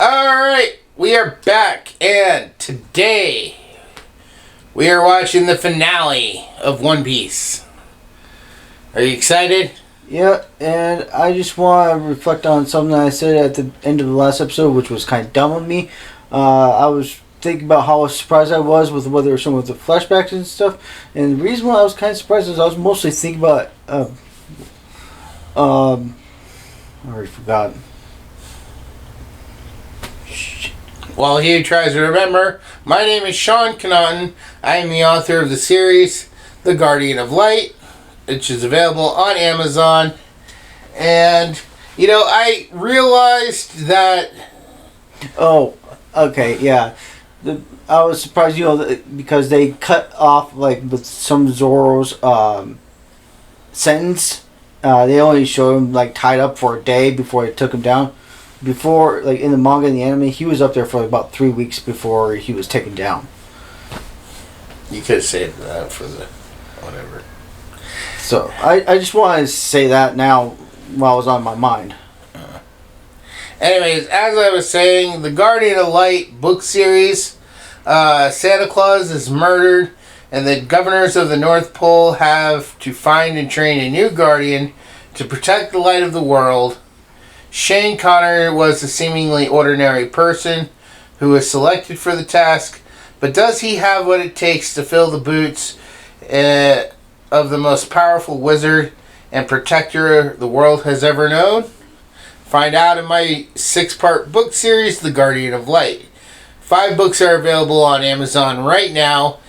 Alright, we are back, and today we are watching the finale of One Piece. Are you excited? Yeah, and I just want to reflect on something I said at the end of the last episode, which was kind of dumb of me. I was thinking about how surprised I was with whether some of the flashbacks and stuff, and the reason why I was kind of surprised is I was mostly thinking about, I already forgot. While he tries to remember, my name is Sean Connaughton. I am the author of the series, The Guardian of Light, which is available on Amazon. And, you know, I realized that... Oh, okay, yeah. I was surprised, you know, because they cut off, like, with some Zoro's sentence. They only showed him, like, tied up for a day before they took him down. Before, like, in the manga and the anime, he was up there for like, about 3 weeks before he was taken down. You could have saved that for the... whatever. So, I just wanted to say that now while it was on my mind. Anyways, as I was saying, the Guardian of Light book series, Santa Claus is murdered, and the governors of the North Pole have to find and train a new guardian to protect the light of the world. Shane Connor was a seemingly ordinary person who was selected for the task, but does he have what it takes to fill the boots of the most powerful wizard and protector the world has ever known? Find out in my 6-part book series, The Guardian of Light. 5 books are available on Amazon right now,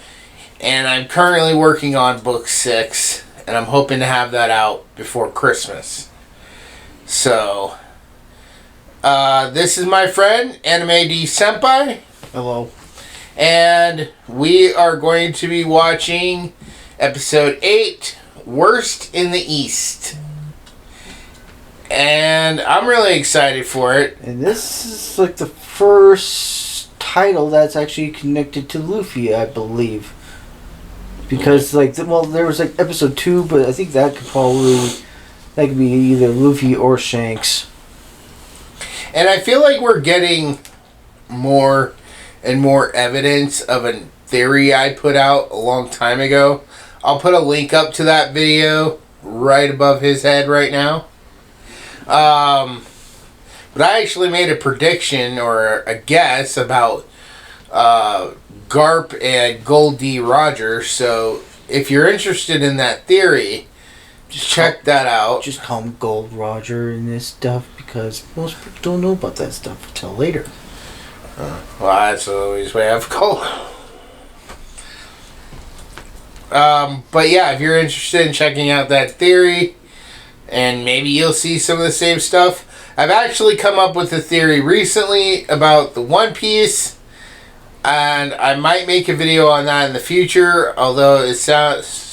and I'm currently working on book 6, and I'm hoping to have that out before Christmas. So... this is my friend, Anime D Senpai. Hello. And we are going to be watching episode 8, Worst in the East. And I'm really excited for it. And this is like the first title that's actually connected to Luffy, I believe. Because, like, well, there was like episode 2, but I think that could be either Luffy or Shanks. And I feel like we're getting more and more evidence of a theory I put out a long time ago. I'll put a link up to that video right above his head right now. But I actually made a prediction or a guess about Garp and Gold D. Roger. So if you're interested in that theory... just check that out. Just call him Gold Roger and this stuff because most people don't know about that stuff until later. Well, that's always the way I've called. But yeah, if you're interested in checking out that theory, and maybe you'll see some of the same stuff. I've actually come up with a theory recently about the One Piece, and I might make a video on that in the future, although it sounds...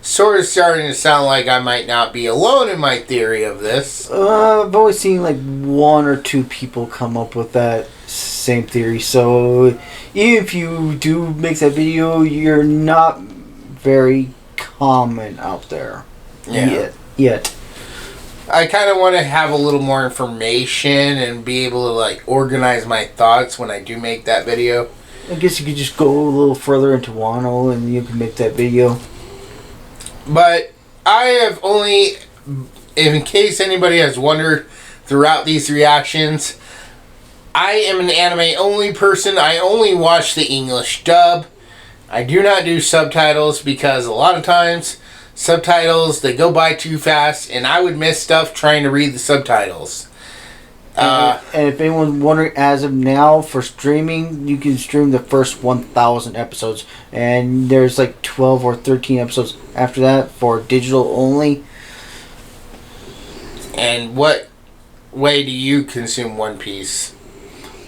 sort of starting to sound like I might not be alone in my theory of this. I've always seen like 1 or 2 people come up with that same theory. So if you do make that video, you're not very common out there. Yeah. Yet. I kind of want to have a little more information and be able to like organize my thoughts when I do make that video. I guess you could just go a little further into Wano and you can make that video. But I have only, in case anybody has wondered throughout these reactions, I am an anime-only person. I only watch the English dub. I do not do subtitles because a lot of times subtitles, they go by too fast and I would miss stuff trying to read the subtitles. And if anyone's wondering, as of now, for streaming, you can stream the first 1,000 episodes. And there's like 12 or 13 episodes after that for digital only. And what way do you consume One Piece?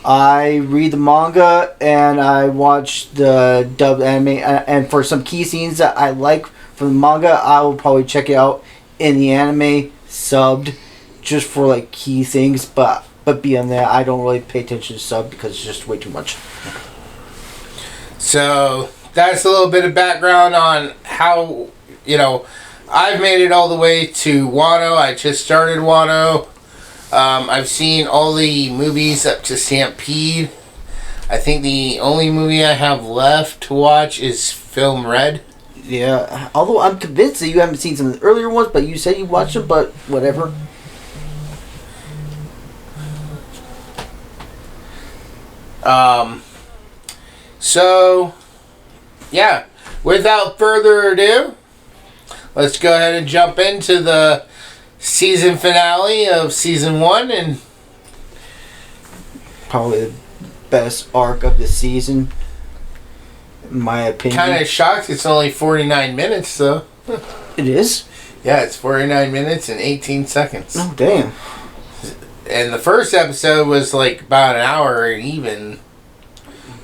I read the manga and I watch the dubbed anime. And for some key scenes that I like from the manga, I will probably check it out in the anime subbed. Just for like key things, but beyond that, I don't really pay attention to sub because it's just way too much. So that's a little bit of background on how, you know, I've made it all the way to Wano. I just started Wano. I've seen all the movies up to Stampede. I think the only movie I have left to watch is Film Red. Yeah, although I'm convinced that you haven't seen some of the earlier ones, but you said you watched them, but whatever. So, yeah, without further ado, let's go ahead and jump into the season finale of season 1, and probably the best arc of the season, in my opinion. Kind of shocked it's only 49 minutes, though. It is? Yeah, it's 49 minutes and 18 seconds. Oh, damn. And the first episode was like about an hour even.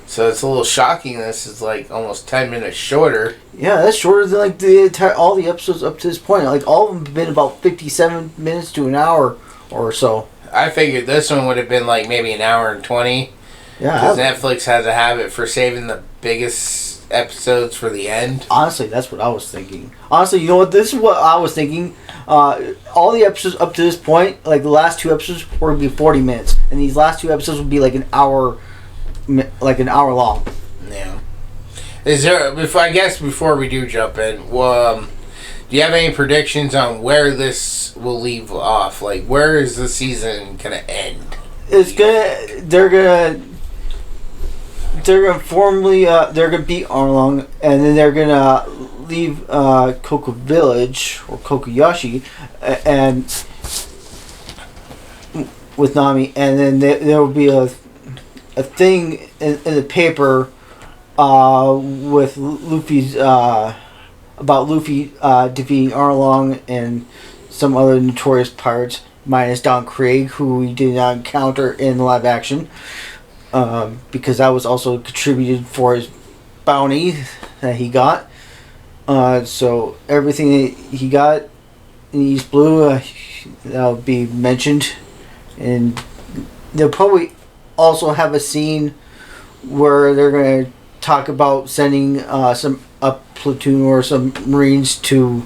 So it's a little shocking this is like almost 10 minutes shorter. Yeah, that's shorter than like the entire, all the episodes up to this point. Like all of them have been about 57 minutes to an hour or so. I figured this one would have been like maybe an hour and 20. Yeah. Because Netflix has a habit for saving the biggest episodes for the end. Honestly, that's what I was thinking. Honestly, you know what? This is what I was thinking. All the episodes up to this point, like the last 2 episodes, were going to be 40 minutes. And these last 2 episodes would be like an hour long. Yeah. Is there, before we do jump in, do you have any predictions on where this will leave off? Like, where is the season going to end? They're gonna formally, they're gonna beat Arlong, and then they're gonna leave Coco Village, or Kokoyashi, and with Nami, and then there will be a thing in the paper with Luffy's about Luffy defeating Arlong and some other notorious pirates, minus Don Krieg, who we did not encounter in live action, because that was also contributed for his bounty that he got. So everything that he got in East Blue, that'll be mentioned, and they'll probably also have a scene where they're going to talk about sending a platoon or some Marines to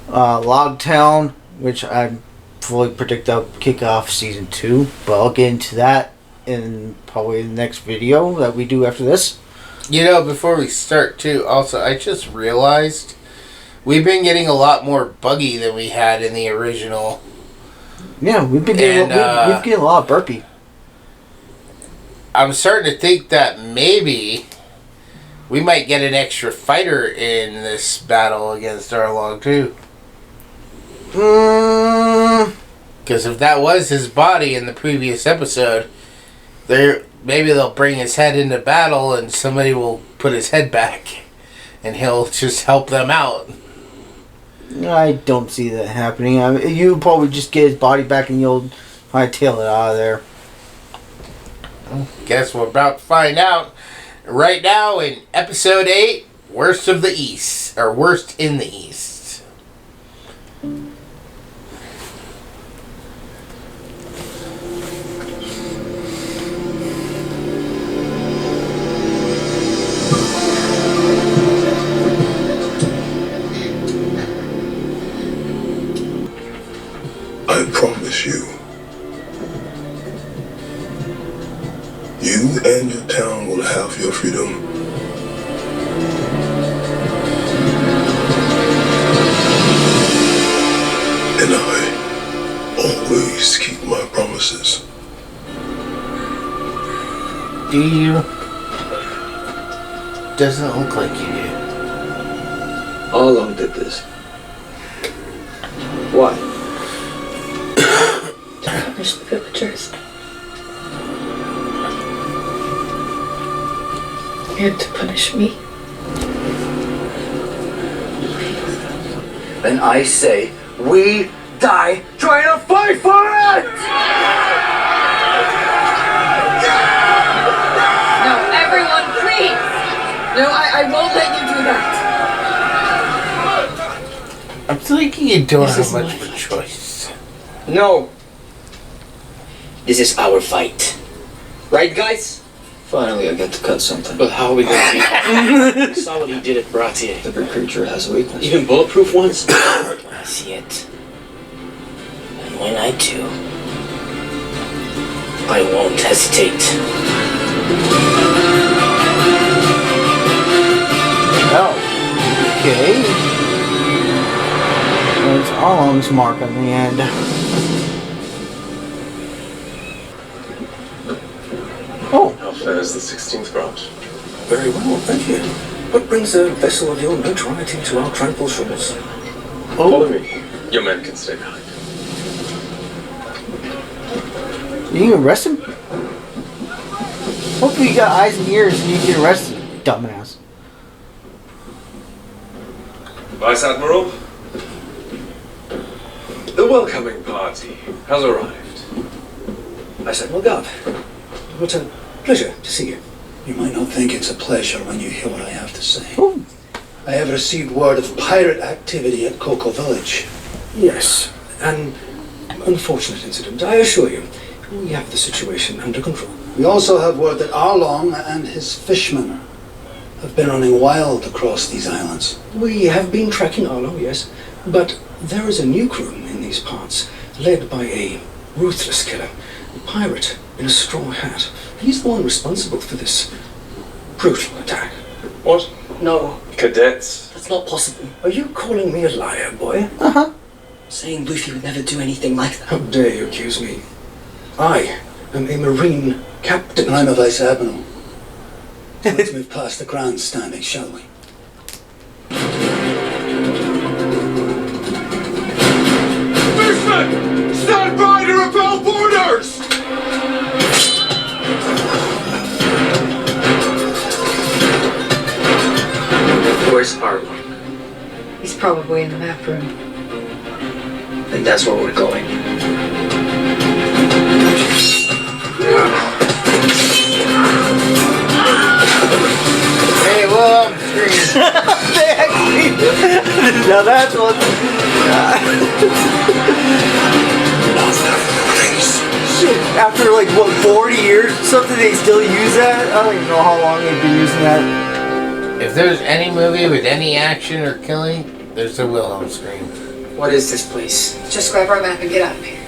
Logtown, which I fully predict that'll kick off season 2. But I'll get into that in probably the next video that we do after this. You know, before we start too, also I just realized we've been getting a lot more buggy than we had in the original. Yeah, we've been getting we've getting a lot of burpee. I'm starting to think that maybe we might get an extra fighter in this battle against Arlong too. Because if that was his body in the previous episode, maybe they'll bring his head into battle and somebody will put his head back and he'll just help them out. I don't see that happening. I mean, you probably just get his body back and you'll hightail it out of there. Guess we're about to find out right now in episode 8, Worst of the East, or Worst in the East. I promise you, you and your town will have your freedom. And I always keep my promises. Do you? Doesn't look like you do. How long did this? Why? To punish the villagers. And to punish me. Then I say, we die trying to fight for it! No, everyone, please! No, I won't let you do that. I'm thinking you don't This have is much my of a fight. choice. No. This is our fight. Right, guys? Finally, I get to cut something. But how are we going to beat saw what he did at Baratier. Every creature has a weakness. Even bulletproof ones? I see it. And when I do, I won't hesitate. Oh. Okay. There's Ollong's mark on the end. Oh. How fares the 16th branch? Very well, thank you. What brings a vessel of your notoriety to our tranquil shores? Follow me. Your men can stay behind. You can arrest him? Hopefully you got eyes and ears and you can arrest him, dumbass. Vice Admiral, the welcoming party has arrived. I said, well, God, what a pleasure to see you. You might not think it's a pleasure when you hear what I have to say. Ooh. I have received word of pirate activity at Cocoa Village. Yes, an unfortunate incident, I assure you. We have the situation under control. We also have word that Arlong and his fishmen have been running wild across these islands. We have been tracking Arlo, yes, but there is a new crew in these parts, led by a ruthless killer, a pirate in a straw hat. He's the one responsible for this brutal attack. What? No, Cadets? that's not possible. Are you calling me a liar, boy? Uh-huh. Saying Luffy would never do anything like that. How dare you accuse me? I am a Marine captain. And I'm a Vice Admiral. Let's move past the grandstanding, shall we? Fishermen! Stand by to repel boarders! Where's Arlo? He's probably in the map room. And that's where we're going. Hey, well, I'm screen. They actually... Now that's what... Shit, after like, what, 40 years or something, they still use that? I don't even know how long they've been using that. If there's any movie with any action or killing, there's a Wilhelm scream. What is this place? Just grab our map and get out of here.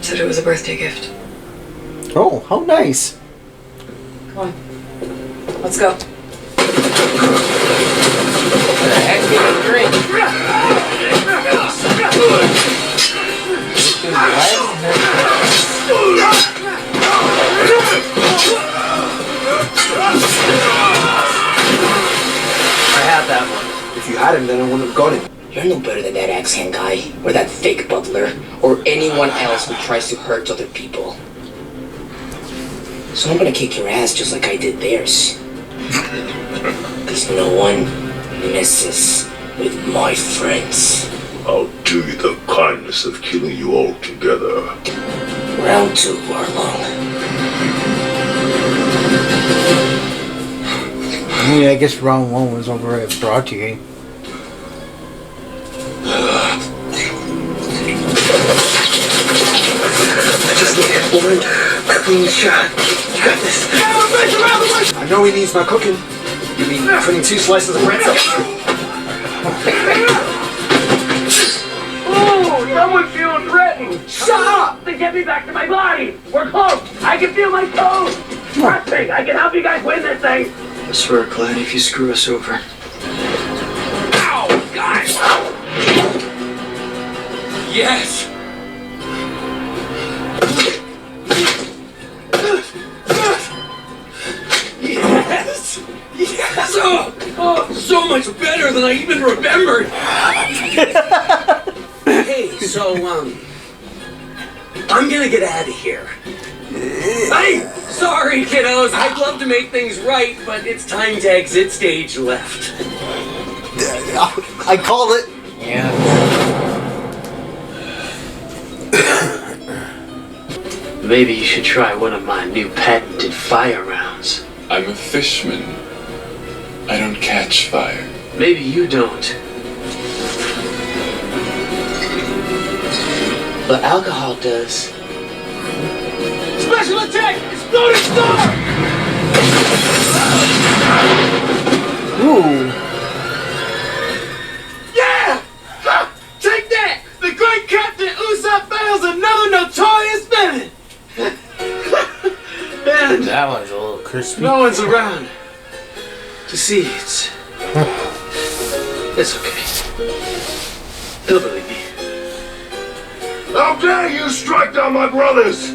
Said it was a birthday gift. Oh, how nice. Come on. Let's go. What the heck did he drink? I have that one. If you had him, then I wouldn't have got him. You're no better than that axe-hand guy, or that fake butler, or anyone else who tries to hurt other people. So I'm gonna kick your ass just like I did theirs. Because no one messes with my friends. I'll do you the kindness of killing you all together. Round 2, Arlong. Yeah, I guess round 1 was over at Broadway. I just need one clean shot. You got this. I know he needs my cooking. You mean putting 2 slices of bread up? Ooh, someone's feeling threatened. Shut up! Then get me back to my body. We're close. I can feel my toes. Trust me, I can help you guys win this thing. I swear, Clyde, if you screw us over. Ow, guys! Yes! Yes! Yes! Oh, so much better than I even remembered! Hey, so, I'm gonna get out of here. Hey! Sorry, kiddos. I'd love to make things right, but it's time to exit stage left. I called it. Yeah. Maybe you should try one of my new patented fire rounds. I'm a fishman. I don't catch fire. Maybe you don't. But alcohol does. Special attack! Exploding star! Ooh. Yeah! that one's a little crispy. No one's around to see it. It's okay. He'll believe me. How dare you strike down my brothers!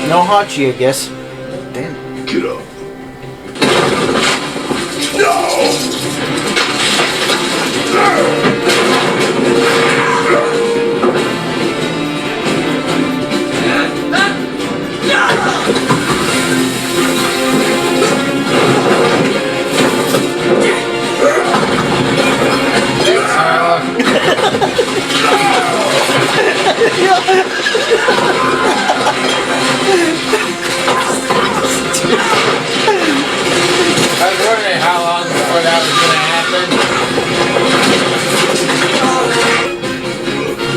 No Hachi, I guess. Damn. Get up. No! I was wondering how long before that was going to happen.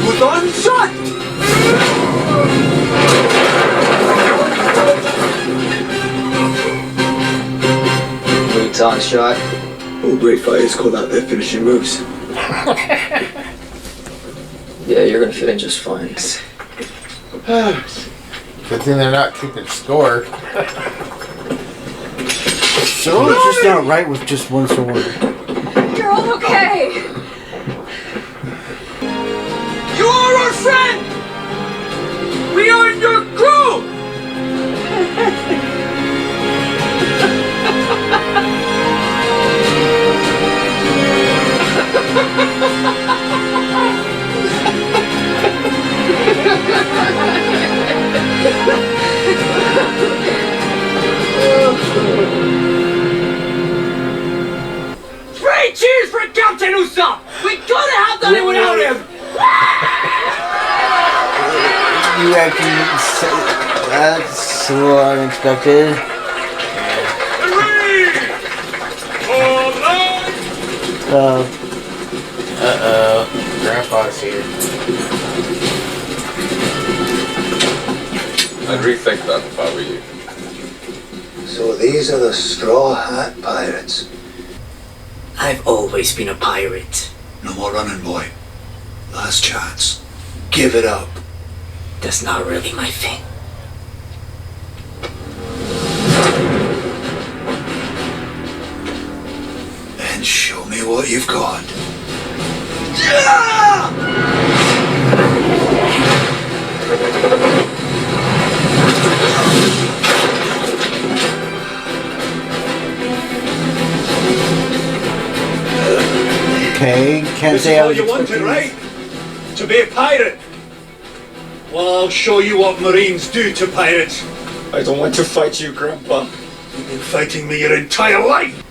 With on shot! Muton shot. All great fighters call that their finishing moves. Yeah, you're gonna fit in just fine. Good thing they're not keeping score. So it's just not right with just one sword. You're all okay. You are our friend! We are your crew! Three cheers for Captain Usopp! We couldn't have done it without him! You actually that's a little unexpected. Uh-oh. Grandpa's here. I'd rethink that if I were you. So these are the Straw Hat Pirates. I've always been a pirate. No more running, boy. Last chance. Give it up. That's not really my thing. Then show me what you've got. Okay, can't say I was you wanted, expecting right? To be a pirate. Well, I'll show you what Marines do to pirates. I don't want to fight you, Grandpa. You've been fighting me your entire life.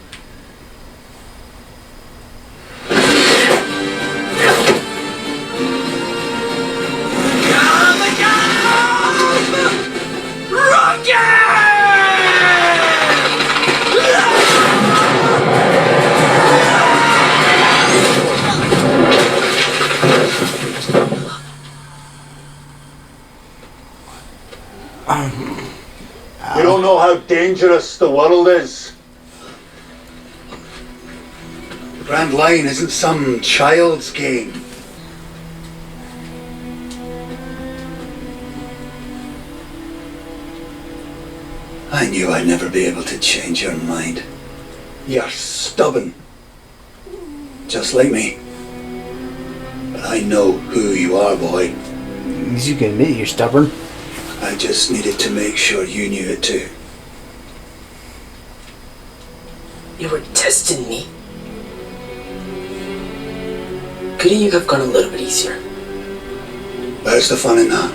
You don't know how dangerous the world is. The Grand Line isn't some child's game. I knew I'd never be able to change your mind. You're stubborn. Just like me. But I know who you are, boy. You can admit you're stubborn. I just needed to make sure you knew it too. You were testing me. Couldn't you have gone a little bit easier? Where's the fun in that?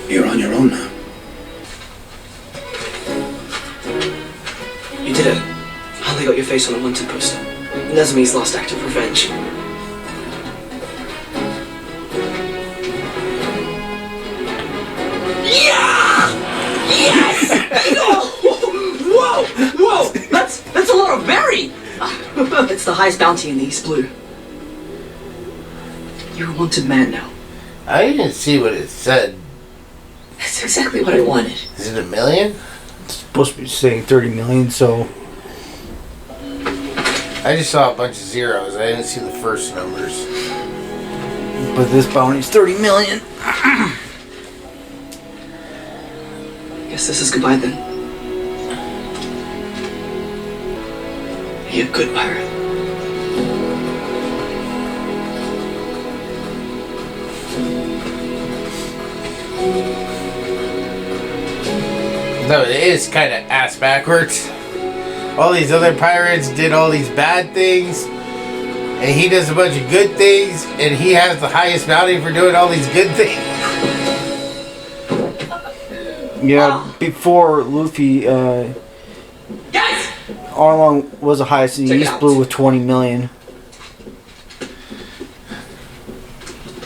You're on your own now. You did it. Finally got your face on a wanted poster. Nezumi's last act of revenge. Yeah! Yes! It's the highest bounty in the East Blue. You're a wanted man now. I didn't see what it said. That's exactly what I wanted. Is it $1 million? It's supposed to be saying 30 million, so... I just saw a bunch of zeros. I didn't see the first numbers. But this bounty's 30 million. Guess this is goodbye then. Be a good pirate. No, it is kind of ass backwards. All these other pirates did all these bad things, and he does a bunch of good things, and he has the highest bounty for doing all these good things. Yeah, before Luffy, Arlong was the highest in the East Blue with 20 million.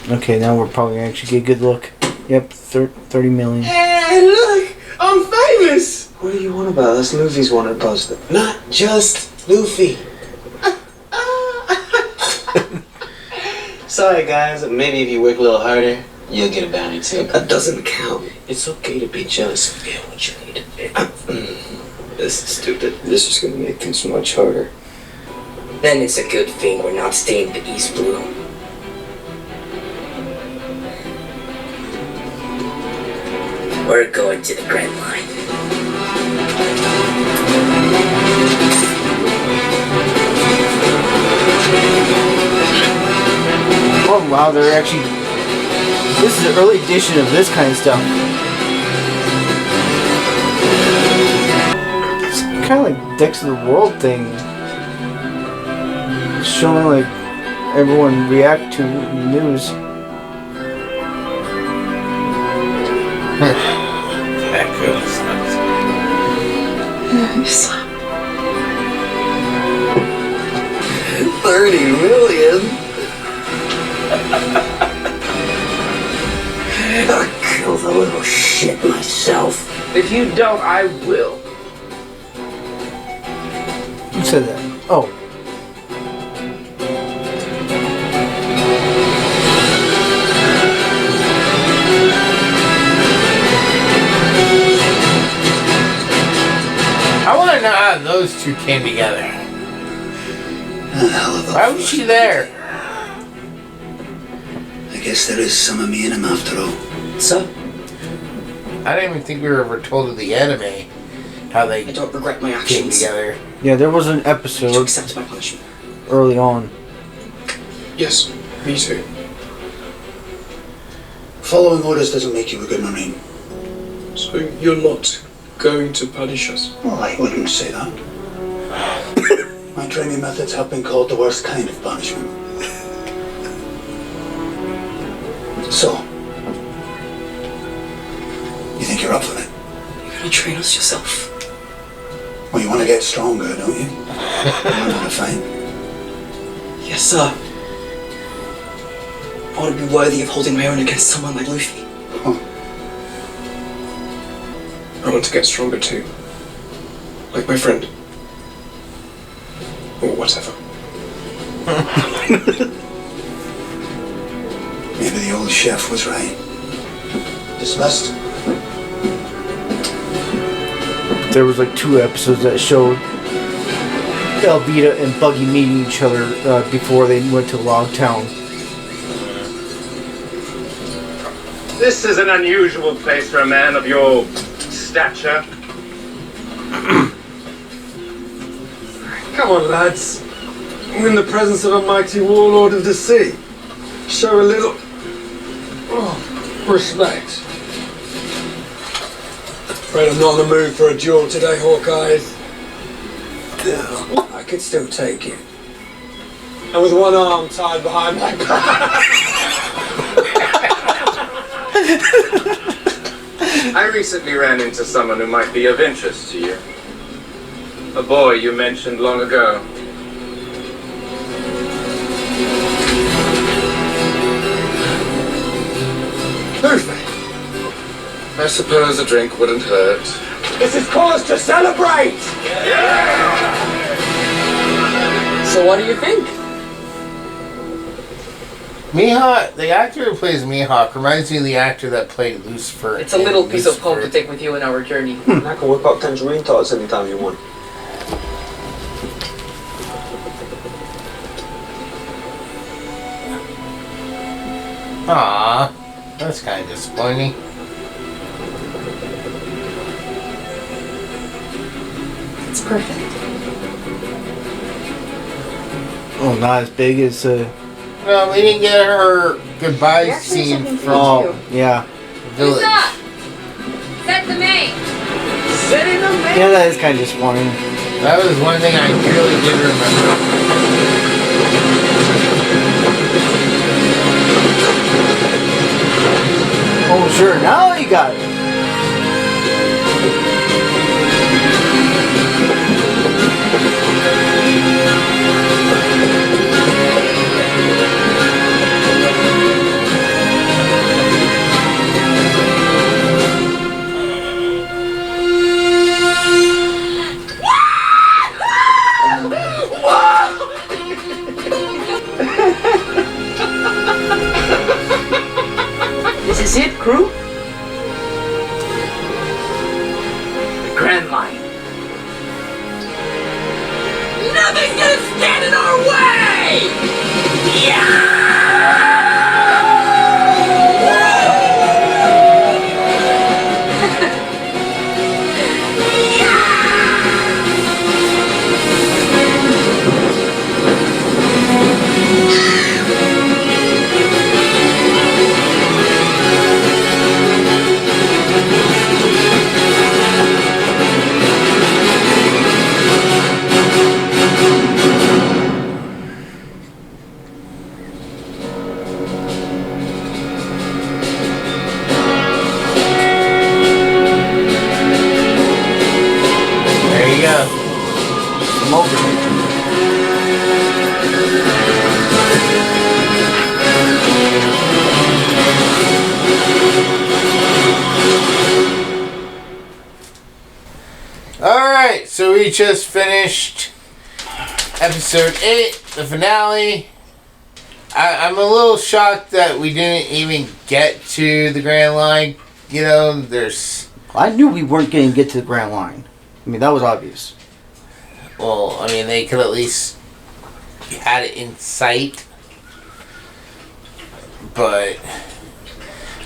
Okay, now we're probably gonna actually get a good look. Yep, 30 million. Hey, look! I'm famous! What do you want about? That's Luffy's wanted poster. Not just Luffy. Sorry, guys. Maybe if you work a little harder, you'll get a bounty too. That doesn't count. It's okay to be jealous and get what you need. This is stupid. This is gonna make things much harder. Then it's a good thing we're not staying the East Blue. We're going to the Grand Line. Oh wow, they're actually... This is an early edition of this kind of stuff. It's kind of like Dex of the World thing. It's showing like everyone react to the news. That goes. 30 million? I'll kill the little shit myself. If you don't, I will. Who said that? Oh. I want to know how those two came together. Why was she there? I guess there is some of me in him after all. So? I didn't even think we were ever told of the anime. How they I don't regret my came actions. together. Yeah, there was an episode To accept my punishment. early on. Yes, me too. Following orders doesn't make you a good Marine. So you're not going to punish us? Well, I wouldn't say that. My training methods have been called the worst kind of punishment. So, you think you're up for it? You're gonna train us yourself. Well, you want to get stronger, don't you? You learn how to fight. Yes, sir. I want to be worthy of holding my own against someone like Luffy. I want to get stronger too. Like my friend. Or whatever. Maybe the old chef was right. Dismissed. There was like 2 episodes that showed Elvita and Buggy meeting each other before they went to Logtown. This is an unusual place for a man of your stature. Come on, lads. We're in the presence of a mighty warlord of the sea. Show a little respect. Afraid I'm not in the mood for a duel today, Hawkeyes. I could still take it. And with one arm tied behind my back. I recently ran into someone who might be of interest to you. A boy you mentioned long ago. Perfect. I suppose a drink wouldn't hurt. This is cause to celebrate! So what do you think? Mihawk, the actor who plays Mihawk reminds me of the actor that played Lucifer. It's a little piece of hope to take with you in our journey. I can whip out tangerine tarts anytime you want. Aww, that's kind of disappointing. It's perfect. Oh, not as big as No, we didn't get her goodbye scene from yeah. Village. Set the main. Setting the main. Yeah, that is kind of disappointing. That was one thing I really did remember. Oh, sure. Now you got it. This is it, crew? The Grand Line. Nothing's gonna stand in our way! There you go. Alright, so we just finished episode 8, the finale. I'm a little shocked that we didn't even get to the Grand Line. You know, there's... I knew we weren't going to get to the Grand Line. I mean, that was obvious. Well, I mean, they could at least had it in sight. But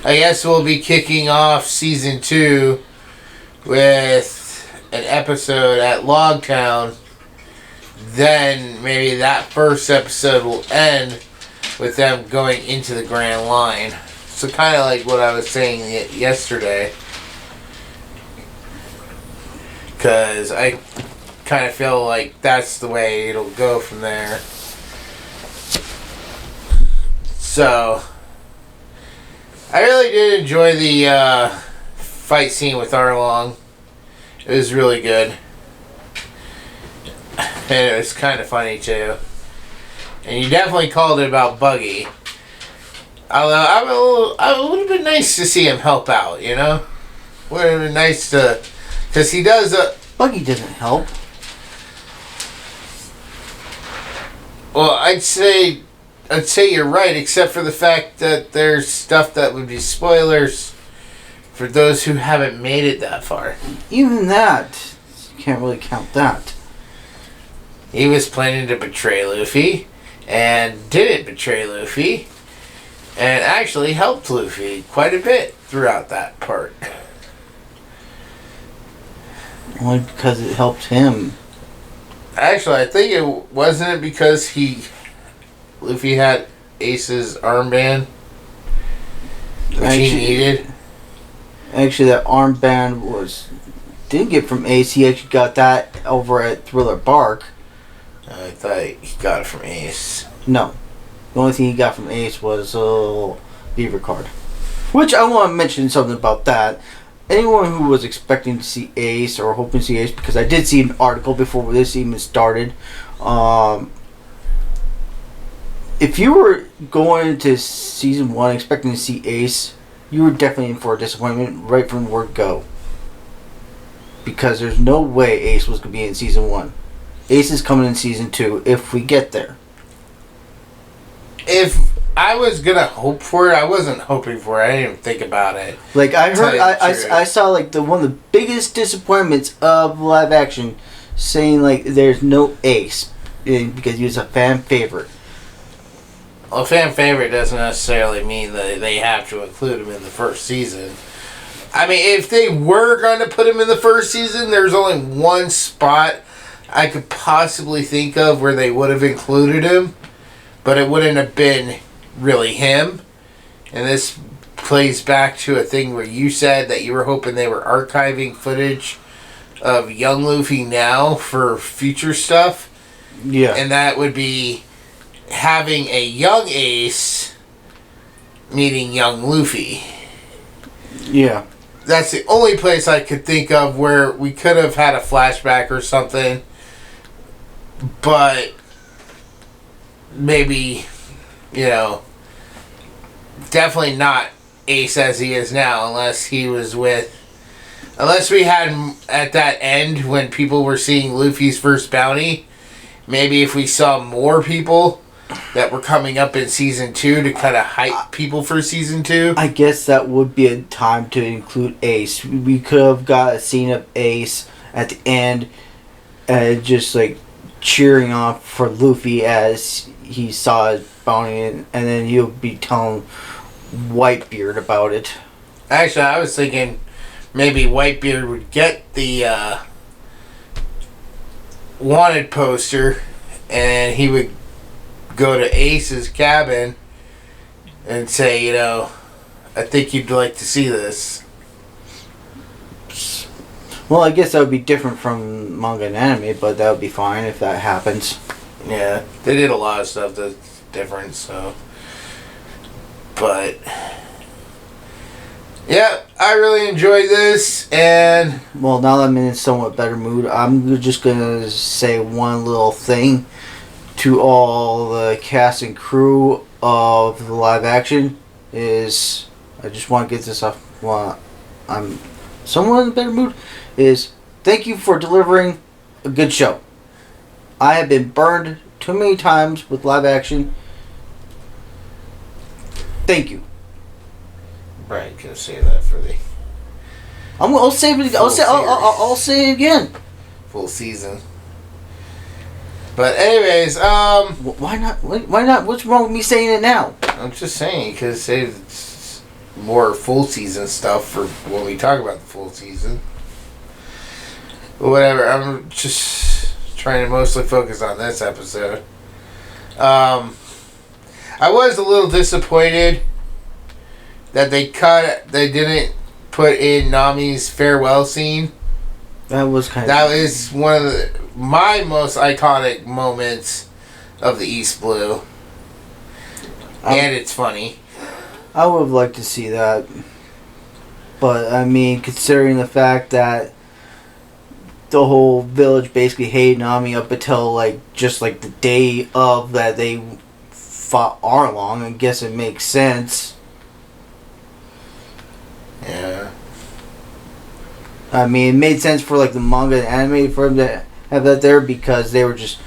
I guess we'll be kicking off season 2 with an episode at Logtown. Then maybe that first episode will end with them going into the Grand Line. So kind of like what I was saying yesterday. Because I kind of feel like that's the way it'll go from there. So I really did enjoy the fight scene with Arlong. It was really good. And it was kind of funny too. And you definitely called it about Buggy. Although it would have been nice to see him help out, you know? Would have been nice to... Because he does... Buggy doesn't help. Well, I'd say you're right, except for the fact that there's stuff that would be spoilers for those who haven't made it that far. Even that, you can't really count that. He was planning to betray Luffy, and didn't betray Luffy, and actually helped Luffy quite a bit throughout that part. Only because it helped him. Actually, I think it wasn't because Luffy had Ace's armband, which he needed. Actually, that armband didn't get from Ace. He actually got that over at Thriller Bark. I thought he got it from Ace. No. The only thing he got from Ace was a Beaver card. Which I want to mention something about that. Anyone who was expecting to see Ace or hoping to see Ace, because I did see an article before this even started. If you were going into season 1 expecting to see Ace, you were definitely in for a disappointment right from the word go. Because there's no way Ace was going to be in season 1. Ace is coming in season 2 if we get there. If I was gonna hope for it, I wasn't hoping for it. I didn't even think about it. Like I heard, I saw like one of the biggest disappointments of live action, saying like there's no Ace, because he was a fan favorite. Well, a fan favorite doesn't necessarily mean that they have to include him in the first season. I mean, if they were going to put him in the first season, there's only one spot I could possibly think of where they would have included him, but it wouldn't have been really him. And this plays back to a thing where you said that you were hoping they were archiving footage of young Luffy now for future stuff. Yeah. And that would be having a young Ace meeting young Luffy. Yeah. That's the only place I could think of where we could have had a flashback or something. But maybe, you know, definitely not Ace as he is now, unless he was with... Unless we had him at that end when people were seeing Luffy's first bounty. Maybe if we saw more people that were coming up in season 2 to kind of hype people for season 2. I guess that would be a time to include Ace. We could have got a scene of Ace at the end, just like cheering on for Luffy as he saw his bounty, and then he'll be telling Whitebeard about it. Actually, I was thinking maybe Whitebeard would get the wanted poster, and he would go to Ace's cabin and say, you know, I think you'd like to see this. Well, I guess that would be different from manga and anime, but that would be fine if that happens. Yeah, they did a lot of stuff that's different, so. But, yeah, I really enjoyed this, and... Well, now that I'm in a somewhat better mood, I'm just going to say one little thing to all the cast and crew of the live action is, I just want to get this off while I'm somewhat in a better mood, is thank you for delivering a good show. I have been burned too many times with live action. Thank you. Brian can say that for the I'll save it. I'll say it again. full season. But anyways, why not? Why not? What's wrong with me saying it now? I'm just saying because save more full season stuff for when we talk about the full season. But whatever. I'm just trying to mostly focus on this episode. I was a little disappointed that they didn't put in Nami's farewell scene. That was kind of... That is one of my most iconic moments of the East Blue. And it's funny. I would have liked to see that. But, I mean, considering the fact that the whole village basically hated Nami up until, like, just, like, the day of that they fought Arlong, I guess it makes sense. Yeah. I mean, it made sense for, like, the manga and anime for them to have that there because they were just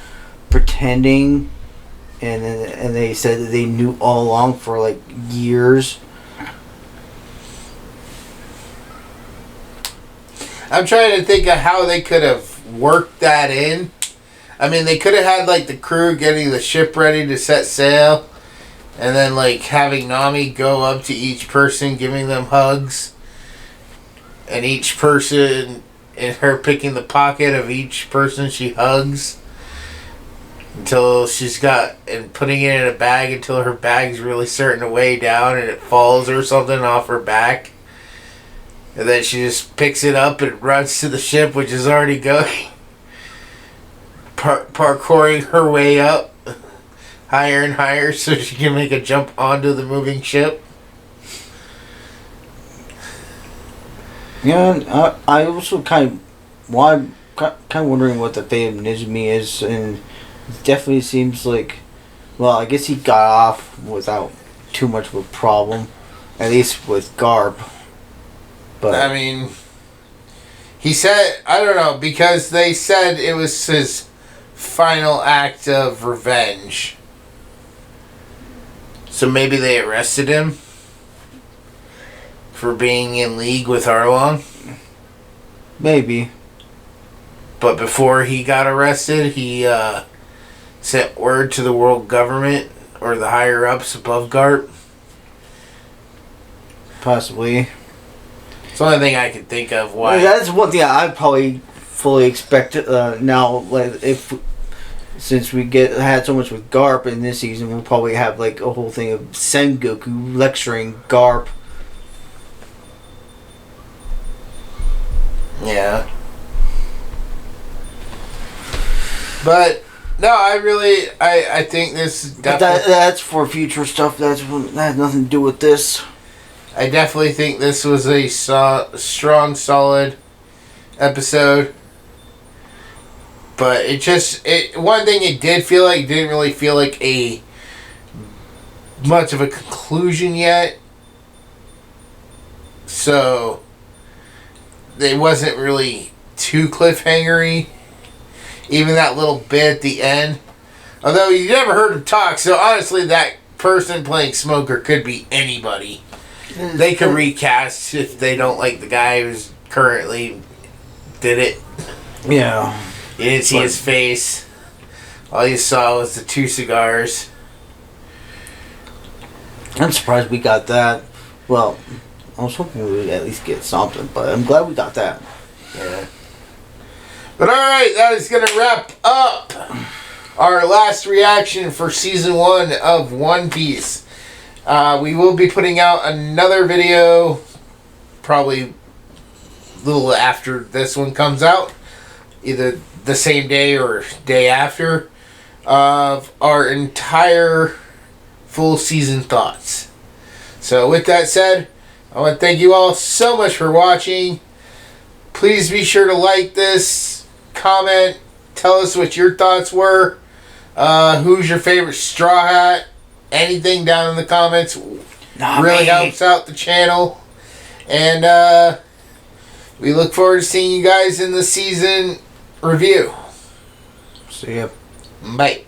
pretending, and they said that they knew all along for, like, years. I'm trying to think of how they could have worked that in. I mean, they could have had, like, the crew getting the ship ready to set sail, and then, like, having Nami go up to each person, giving them hugs, and each person, and her picking the pocket of each person she hugs, until she's got, and putting it in a bag until her bag's really starting to weigh down, and it falls or something off her back. And then she just picks it up and runs to the ship, which is already going. Parkouring her way up higher and higher so she can make a jump onto the moving ship. Yeah, I also kind of wondering what the fate of Nizumi is, and it definitely seems like, well, I guess he got off without too much of a problem, at least with Garb. But I mean, he said, I don't know, because they said it was his final act of revenge. So maybe they arrested him for being in league with Arlong. Maybe. But before he got arrested, he sent word to the world government or the higher ups above Garp. Possibly. It's the only thing I can think of why. That's one thing I probably fully expect now. Like since we had so much with Garp in this season, we'll probably have like a whole thing of Sengoku lecturing Garp. Yeah. But no, I think this definitely. That's for future stuff. That has nothing to do with this. I definitely think this was a strong, solid episode. But one thing it did feel like, didn't really feel like a much of a conclusion yet. So it wasn't really too cliffhangery. Even that little bit at the end. Although you never heard him talk, so honestly that person playing Smoker could be anybody. They could recast if they don't like the guy who's currently did it. Yeah. You didn't see his face. All you saw was the 2 cigars. I'm surprised we got that. Well, I was hoping we would at least get something, but I'm glad we got that. Yeah. But alright, that is going to wrap up our last reaction for Season 1 of One Piece. We will be putting out another video probably a little after this one comes out. Either the same day or day after. Of our entire full season thoughts. So with that said, I want to thank you all so much for watching. Please be sure to like this, comment, tell us what your thoughts were. Who's your favorite Straw Hat? Anything down in the comments really helps out the channel. And we look forward to seeing you guys in the season review. See ya. Bye.